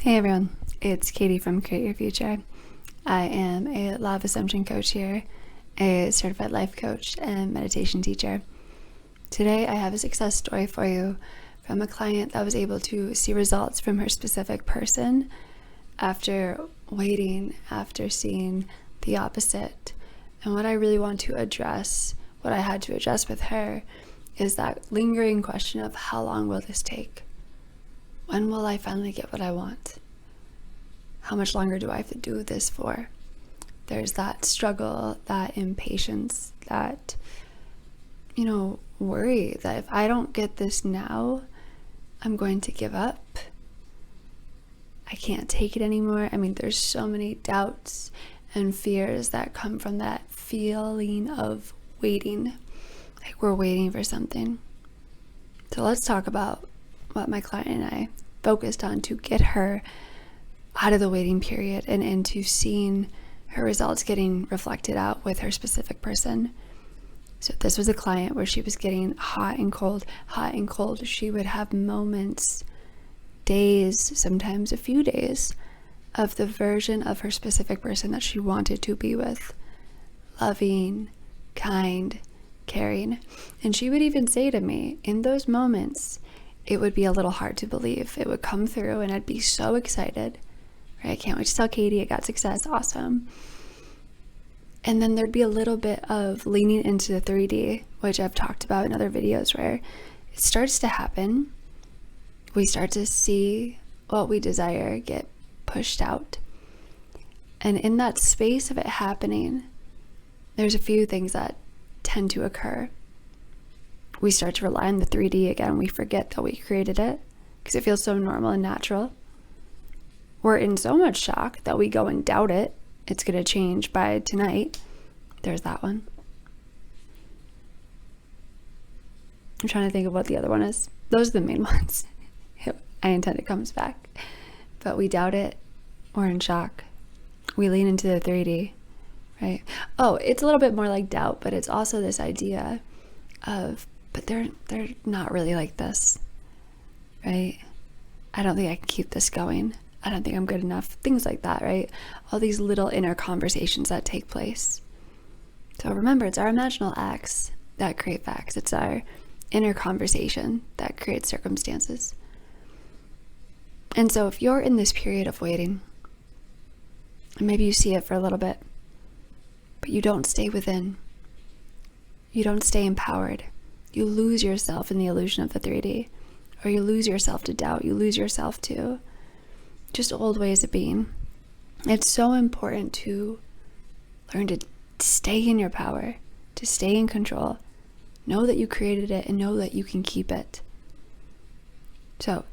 Hey everyone, it's Katie from Create Your Future. I am a law of assumption coach here, a certified life coach and meditation teacher. Today I have a success story for you from a client that was able to see results from her specific person after waiting, after seeing the opposite. And what I really want to address, what I had to address with her, is that lingering question of how long will this take? When will I finally get what I want? How much longer do I have to do this for? There's that struggle, that impatience, that, worry that if I don't get this now, I'm going to give up. I can't take it anymore. There's so many doubts and fears that come from that feeling of waiting, like we're waiting for something. So let's talk about what my client and I focused on to get her out of the waiting period and into seeing her results getting reflected out with her specific person. So this was a client where she was getting hot and cold. She would have moments, days, sometimes a few days, of the version of her specific person that she wanted to be with. Loving, kind, caring. And she would even say to me, in those moments, it would be a little hard to believe. It would come through and I'd be so excited. Right? I can't wait to tell Katie I got success. Awesome. And then there'd be a little bit of leaning into the 3D, which I've talked about in other videos, where it starts to happen. We start to see what we desire get pushed out. And in that space of it happening, there's a few things that tend to occur. We start to rely on the 3D again. We forget that we created it because it feels so normal and natural. We're in so much shock that we go and doubt it. It's going to change by tonight. There's that one. I'm trying to think of what the other one is. Those are the main ones. I intend it comes back. But we doubt it. We're in shock. We lean into the 3D, right? Oh, it's a little bit more like doubt, but it's also this idea of, but they're not really like this, right? I don't think I can keep this going. I don't think I'm good enough. Things like that, right? All these little inner conversations that take place. So remember, it's our imaginal acts that create facts. It's our inner conversation that creates circumstances. And so if you're in this period of waiting, and maybe you see it for a little bit, but you don't stay within, you don't stay empowered, you lose yourself in the illusion of the 3D, or you lose yourself to doubt, you lose yourself to just old ways of being. It's so important to learn to stay in your power, to stay in control, know that you created it and know that you can keep it. So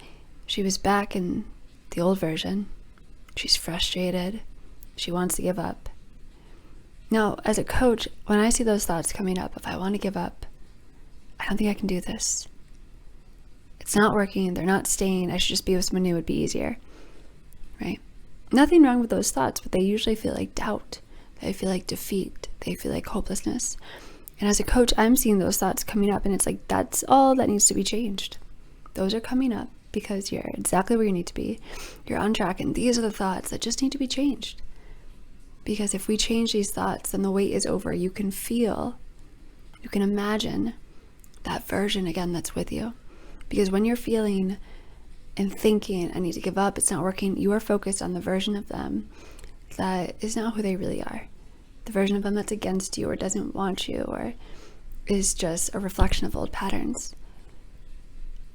she was back in the old version. She's frustrated. She wants to give up. Now, as a coach, when I see those thoughts coming up, if I want to give up, I don't think I can do this. It's not working. They're not staying. I should just be with someone new. It would be easier. Right? Nothing wrong with those thoughts, but they usually feel like doubt. They feel like defeat. They feel like hopelessness. And as a coach, I'm seeing those thoughts coming up, and it's like, that's all that needs to be changed. Those are coming up because you're exactly where you need to be. You're on track, and these are the thoughts that just need to be changed. Because if we change these thoughts, then the wait is over. You can feel, you can imagine that version again that's with you. Because when you're feeling and thinking, I need to give up, it's not working, you are focused on the version of them that is not who they really are. The version of them that's against you or doesn't want you or is just a reflection of old patterns.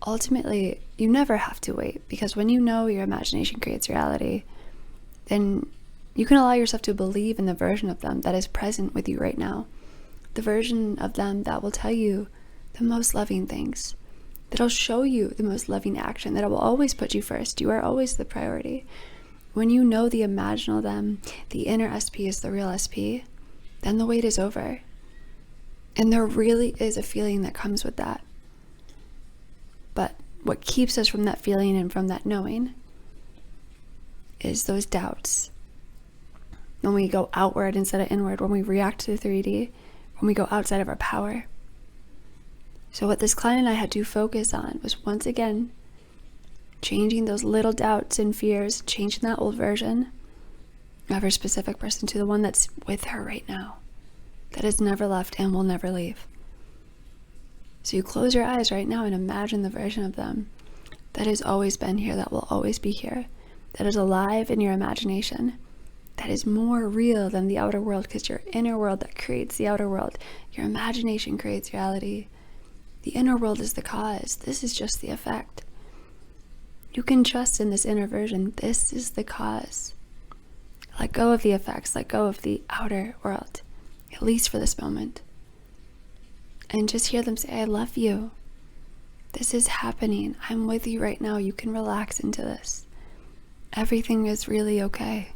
Ultimately, you never have to wait, because when you know your imagination creates reality, then you can allow yourself to believe in the version of them that is present with you right now. The version of them that will tell you the most loving things, that'll show you the most loving action, that it will always put you first. You are always the priority. When you know the imaginal them, the inner SP is the real SP, then the wait is over. And there really is a feeling that comes with that. But what keeps us from that feeling and from that knowing is those doubts. When we go outward instead of inward, when we react to the 3D, when we go outside of our power. So what this client and I had to focus on was, once again, changing those little doubts and fears, changing that old version of her specific person to the one that's with her right now, that has never left and will never leave. So you close your eyes right now and imagine the version of them that has always been here, that will always be here, that is alive in your imagination, that is more real than the outer world, because your inner world that creates the outer world, your imagination creates reality. The inner world is the cause. This is just the effect. You can trust in this inner version. This is the cause. Let go of the effects. Let go of the outer world, at least for this moment. And just hear them say, I love you. This is happening. I'm with you right now. You can relax into this. Everything is really okay.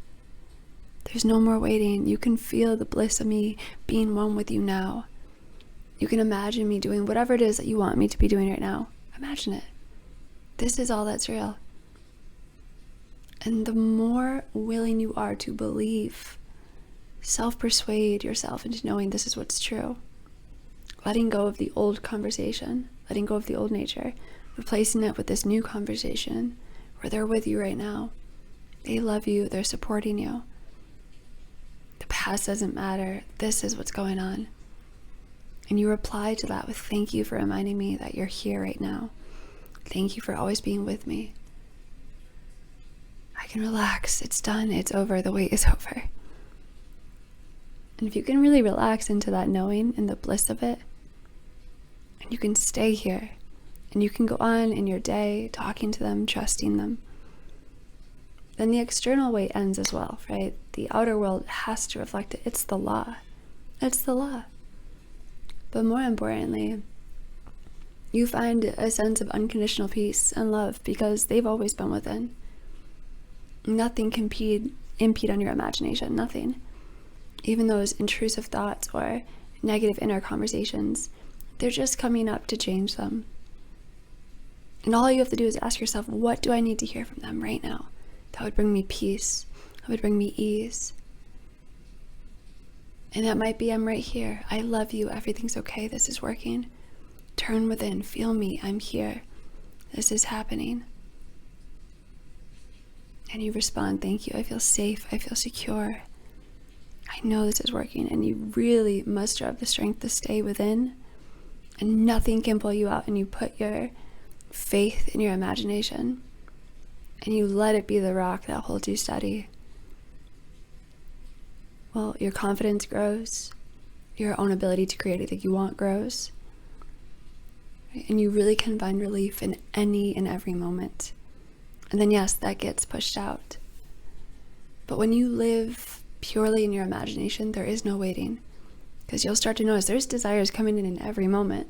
There's no more waiting. You can feel the bliss of me being one with you now. You can imagine me doing whatever it is that you want me to be doing right now. Imagine it. This is all that's real. And the more willing you are to believe, self-persuade yourself into knowing this is what's true. Letting go of the old conversation, letting go of the old nature, replacing it with this new conversation where they're with you right now. They love you. They're supporting you. The past doesn't matter. This is what's going on. And you reply to that with, thank you for reminding me that you're here right now. Thank you for always being with me. I can relax. It's done. It's over. The wait is over. And if you can really relax into that knowing and the bliss of it, and you can stay here, and you can go on in your day talking to them, trusting them, then the external weight ends as well, right? The outer world has to reflect it. It's the law. It's the law. But more importantly, you find a sense of unconditional peace and love because they've always been within. Nothing can impede on your imagination, nothing. Even those intrusive thoughts or negative inner conversations, they're just coming up to change them. And all you have to do is ask yourself, what do I need to hear from them right now? That would bring me peace. That would bring me ease. And that might be, I'm right here. I love you. Everything's okay. This is working. Turn within. Feel me. I'm here. This is happening. And you respond, thank you. I feel safe. I feel secure. I know this is working. And you really muster up the strength to stay within. And nothing can pull you out. And you put your faith in your imagination. And you let it be the rock that holds you steady. Well, your confidence grows. Your own ability to create anything you want grows. And you really can find relief in any and every moment. And then yes, that gets pushed out. But when you live purely in your imagination, there is no waiting. Because you'll start to notice there's desires coming in every moment.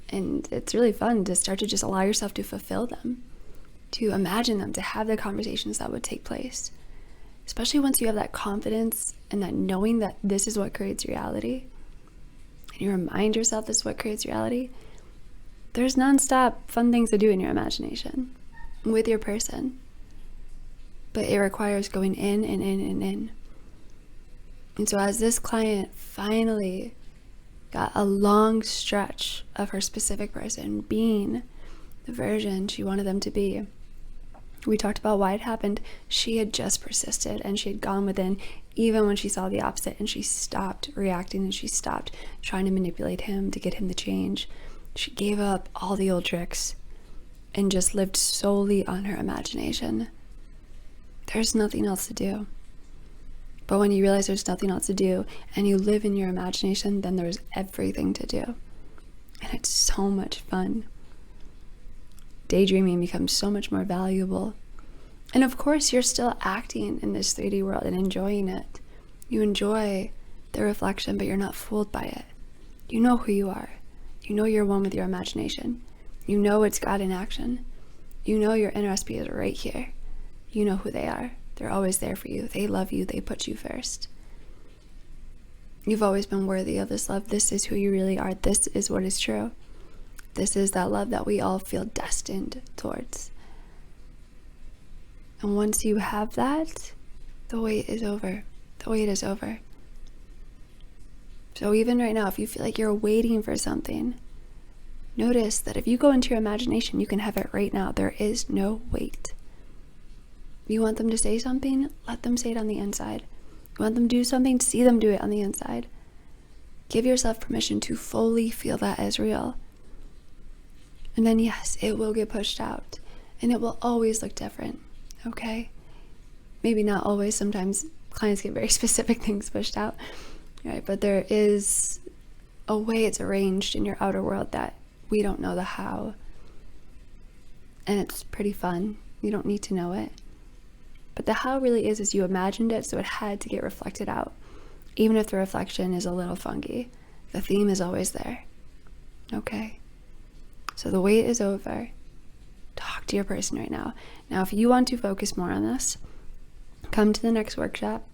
And it's really fun to start to just allow yourself to fulfill them. To imagine them, to have the conversations that would take place. Especially once you have that confidence and that knowing that this is what creates reality. And you remind yourself this is what creates reality. There's nonstop fun things to do in your imagination with your person. But it requires going in and in and in. And so as this client finally got a long stretch of her specific person being the version she wanted them to be, we talked about why it happened. She had just persisted and she had gone within even when she saw the opposite, and she stopped reacting and she stopped trying to manipulate him to get him to change. She gave up all the old tricks and just lived solely on her imagination. There's nothing else to do. But when you realize there's nothing else to do and you live in your imagination, then there's everything to do. And it's so much fun. Daydreaming becomes so much more valuable. And of course, you're still acting in this 3D world and enjoying it. You enjoy the reflection, but you're not fooled by it. You know who you are. You know you're one with your imagination. You know it's God in action. You know your inner SP is right here. You know who they are. They're always there for you. They love you. They put you first. You've always been worthy of this love. This is who you really are. This is what is true. This is that love that we all feel destined towards. And once you have that, the wait is over. The wait is over. So even right now, if you feel like you're waiting for something, Notice that if you go into your imagination, you can have it right now. There is no wait. You want them to say something? Let them say it on the inside. You want them to do something? See them do it on the inside. Give yourself permission to fully feel that as real. And then yes, it will get pushed out. And it will always look different, okay? Maybe not always. Sometimes clients get very specific things pushed out, right? But there is a way it's arranged in your outer world that we don't know the how. And it's pretty fun. You don't need to know it. But the how really is you imagined it, so it had to get reflected out. Even if the reflection is a little funky, the theme is always there. Okay? So the wait is over. Talk to your person right now. Now, if you want to focus more on this, come to the next workshop,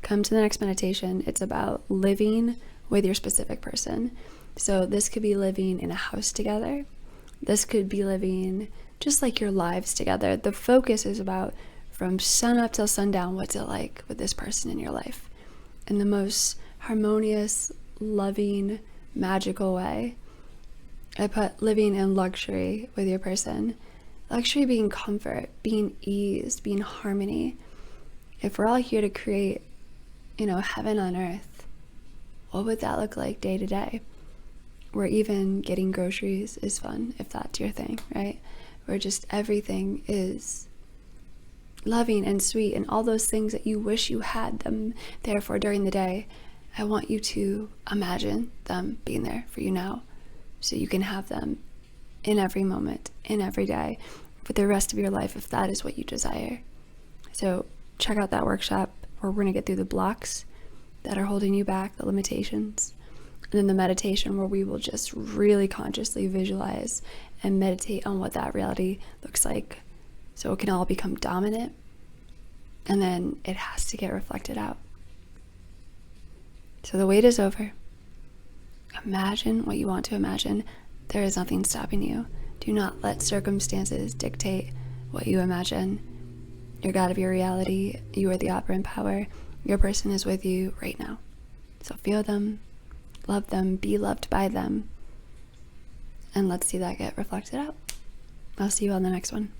come to the next meditation. It's about living with your specific person. So this could be living in a house together. This could be living just like your lives together. The focus is about from sun up till sundown, what's it like with this person in your life? In the most harmonious, loving, magical way. I put living in luxury with your person. Luxury being comfort, being ease, being harmony. If we're all here to create, heaven on earth, what would that look like day to day? Where even getting groceries is fun, if that's your thing, right? Where just everything is loving and sweet, and all those things that you wish you had them there for during the day. I want you to imagine them being there for you now, so you can have them in every moment, in every day, for the rest of your life, if that is what you desire. So check out that workshop where we're going to get through the blocks that are holding you back, the limitations, and then the meditation where we will just really consciously visualize and meditate on what that reality looks like, so it can all become dominant, and then it has to get reflected out. So the wait is over. Imagine what you want to imagine. There is nothing stopping you. Do not let circumstances dictate what you imagine. You're God of your reality. You are the operant power. Your person is with you right now. So feel them, love them, be loved by them, and let's see that get reflected out. I'll see you on the next one.